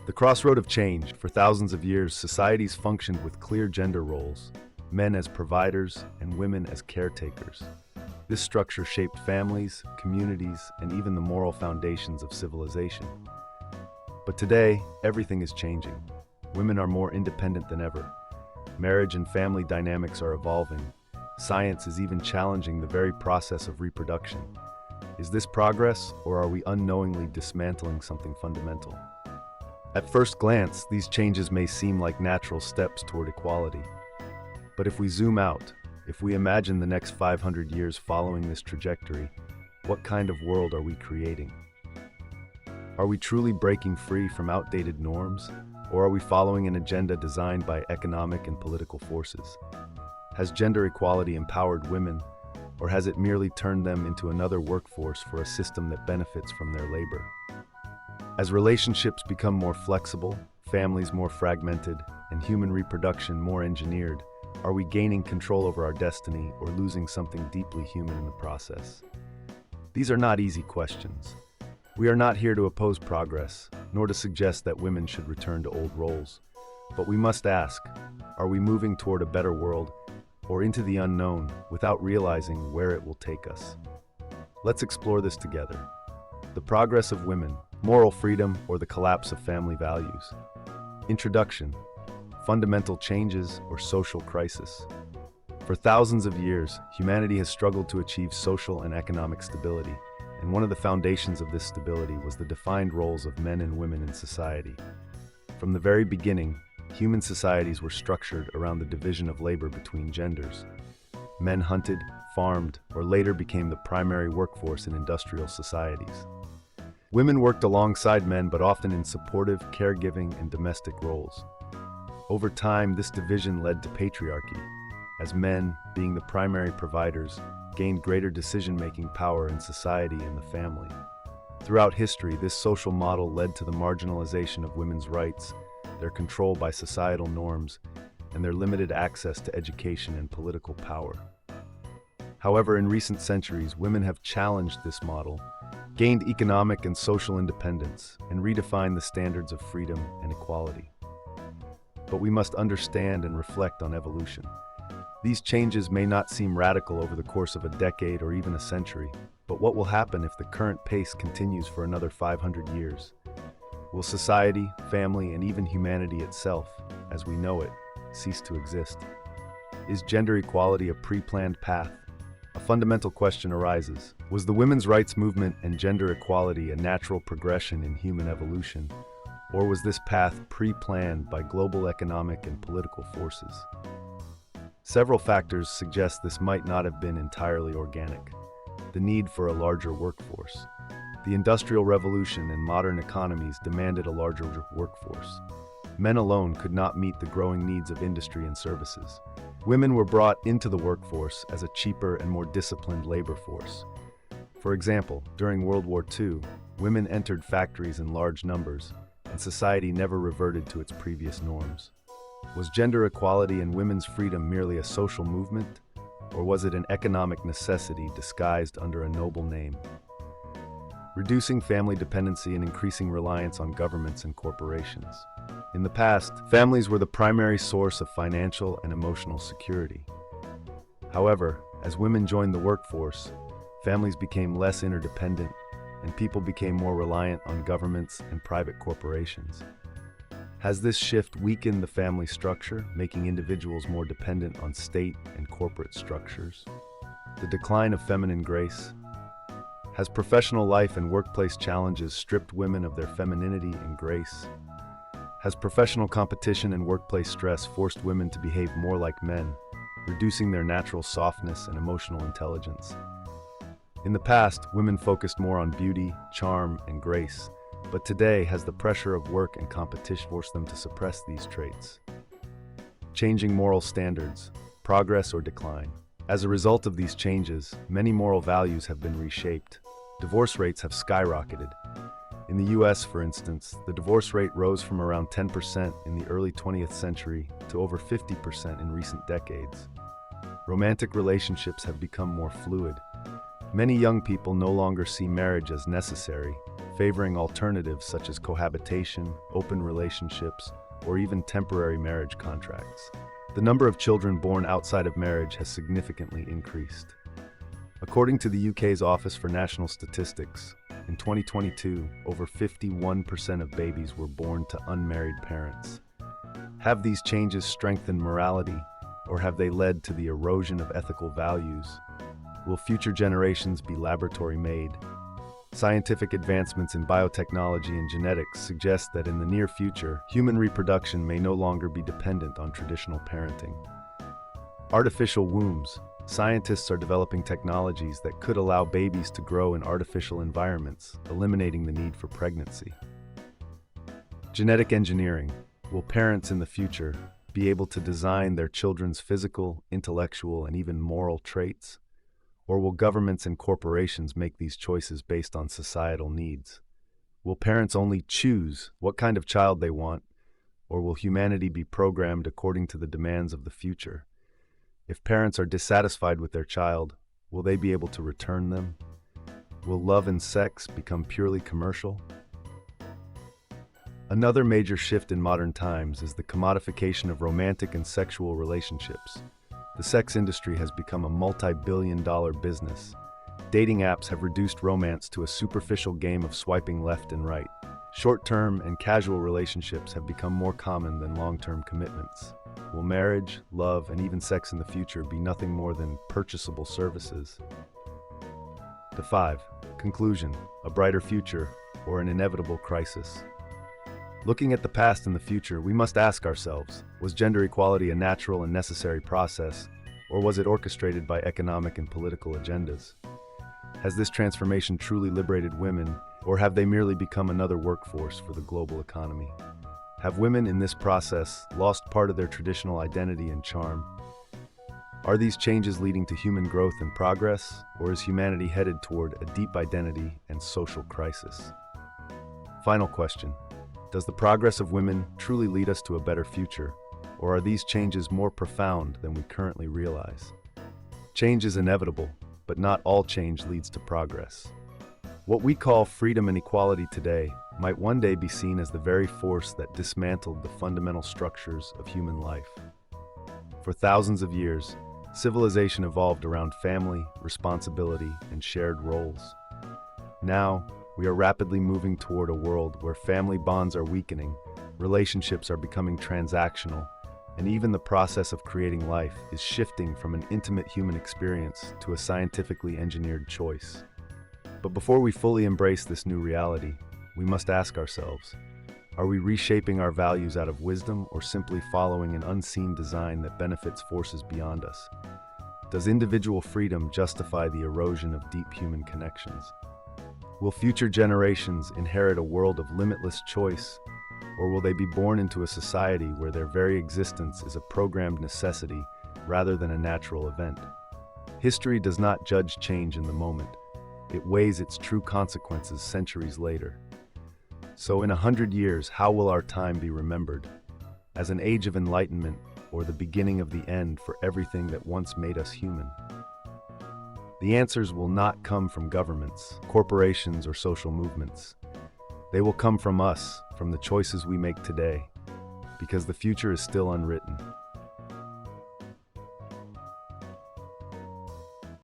The Crossroad of Change. For thousands of years, societies functioned with clear gender roles, men as providers and women as caretakers. This structure shaped families, communities, and even the moral foundations of civilization. But today, everything is changing. Women are more independent than ever. Marriage and family dynamics are evolving. Science is even challenging the very process of reproduction. Is this progress, or are we unknowingly dismantling something fundamental? At first glance, these changes may seem like natural steps toward equality. But if we zoom out, if we imagine the next 500 years following this trajectory, what kind of world are we creating? Are we truly breaking free from outdated norms, or are we following an agenda designed by economic and political forces? Has gender equality empowered women, or has it merely turned them into another workforce for a system that benefits from their labor? As relationships become more flexible, families more fragmented, and human reproduction more engineered, are we gaining control over our destiny or losing something deeply human in the process? These are not easy questions. We are not here to oppose progress, nor to suggest that women should return to old roles. But we must ask, are we moving toward a better world or into the unknown without realizing where it will take us? Let's explore this together. The progress of women, moral freedom, or the collapse of family values. Introduction. Fundamental changes or social crisis. For thousands of years, humanity has struggled to achieve social and economic stability, and one of the foundations of this stability was the defined roles of men and women in society. From the very beginning, human societies were structured around the division of labor between genders. Men hunted, farmed, or later became the primary workforce in industrial societies. Women worked alongside men, but often in supportive, caregiving, and domestic roles. Over time, this division led to patriarchy, as men, being the primary providers, gained greater decision-making power in society and the family. Throughout history, this social model led to the marginalization of women's rights, their control by societal norms, and their limited access to education and political power. However, in recent centuries, women have challenged this model, gained economic and social independence, and redefined the standards of freedom and equality. But we must understand and reflect on evolution. These changes may not seem radical over the course of a decade or even a century, but what will happen if the current pace continues for another 500 years? Will society, family, and even humanity itself, as we know it, cease to exist? Is gender equality a pre-planned path? A fundamental question arises. Was the women's rights movement and gender equality a natural progression in human evolution, or was this path pre-planned by global economic and political forces? Several factors suggest this might not have been entirely organic. The need for a larger workforce. The Industrial Revolution and modern economies demanded a larger workforce. Men alone could not meet the growing needs of industry and services. Women were brought into the workforce as a cheaper and more disciplined labor force. For example, during World War II, women entered factories in large numbers, and society never reverted to its previous norms. Was gender equality and women's freedom merely a social movement, or was it an economic necessity disguised under a noble name? Reducing family dependency and increasing reliance on governments and corporations. In the past, families were the primary source of financial and emotional security. However, as women joined the workforce, families became less interdependent, and people became more reliant on governments and private corporations. Has this shift weakened the family structure, making individuals more dependent on state and corporate structures? The decline of feminine grace. Has professional life and workplace challenges stripped women of their femininity and grace? Has professional competition and workplace stress forced women to behave more like men, reducing their natural softness and emotional intelligence? In the past, women focused more on beauty, charm, and grace, but today has the pressure of work and competition forced them to suppress these traits? Changing moral standards, progress or decline. As a result of these changes, many moral values have been reshaped. Divorce rates have skyrocketed. In the US, for instance, the divorce rate rose from around 10% in the early 20th century to over 50% in recent decades. Romantic relationships have become more fluid. Many young people no longer see marriage as necessary, favoring alternatives such as cohabitation, open relationships, or even temporary marriage contracts. The number of children born outside of marriage has significantly increased. According to the UK's Office for National Statistics, in 2022, over 51% of babies were born to unmarried parents. Have these changes strengthened morality, or have they led to the erosion of ethical values? Will future generations be laboratory-made? Scientific advancements in biotechnology and genetics suggest that in the near future, human reproduction may no longer be dependent on traditional parenting. Artificial wombs. Scientists are developing technologies that could allow babies to grow in artificial environments, eliminating the need for pregnancy. Genetic engineering. Will parents in the future be able to design their children's physical, intellectual, and even moral traits? Or will governments and corporations make these choices based on societal needs? Will parents only choose what kind of child they want, or will humanity be programmed according to the demands of the future? If parents are dissatisfied with their child, will they be able to return them? Will love and sex become purely commercial? Another major shift in modern times is the commodification of romantic and sexual relationships. The sex industry has become a multi-billion-dollar business. Dating apps have reduced romance to a superficial game of swiping left and right. Short-term and casual relationships have become more common than long-term commitments. Will marriage, love, and even sex in the future be nothing more than purchasable services? 5. Conclusion: a brighter future or an inevitable crisis? Looking at the past and the future, we must ask ourselves, was gender equality a natural and necessary process, or was it orchestrated by economic and political agendas? Has this transformation truly liberated women, or have they merely become another workforce for the global economy? Have women in this process lost part of their traditional identity and charm? Are these changes leading to human growth and progress, or is humanity headed toward a deep identity and social crisis? Final question: does the progress of women truly lead us to a better future, or are these changes more profound than we currently realize? Change is inevitable, but not all change leads to progress. What we call freedom and equality today might one day be seen as the very force that dismantled the fundamental structures of human life. For thousands of years, civilization evolved around family, responsibility, and shared roles. Now, we are rapidly moving toward a world where family bonds are weakening, relationships are becoming transactional, and even the process of creating life is shifting from an intimate human experience to a scientifically engineered choice. But before we fully embrace this new reality, we must ask ourselves, are we reshaping our values out of wisdom or simply following an unseen design that benefits forces beyond us? Does individual freedom justify the erosion of deep human connections? Will future generations inherit a world of limitless choice, or will they be born into a society where their very existence is a programmed necessity rather than a natural event? History does not judge change in the moment. It weighs its true consequences centuries later. So in 100 years, how will our time be remembered? As an age of enlightenment, or the beginning of the end for everything that once made us human? The answers will not come from governments, corporations, or social movements. They will come from us, from the choices we make today, because the future is still unwritten.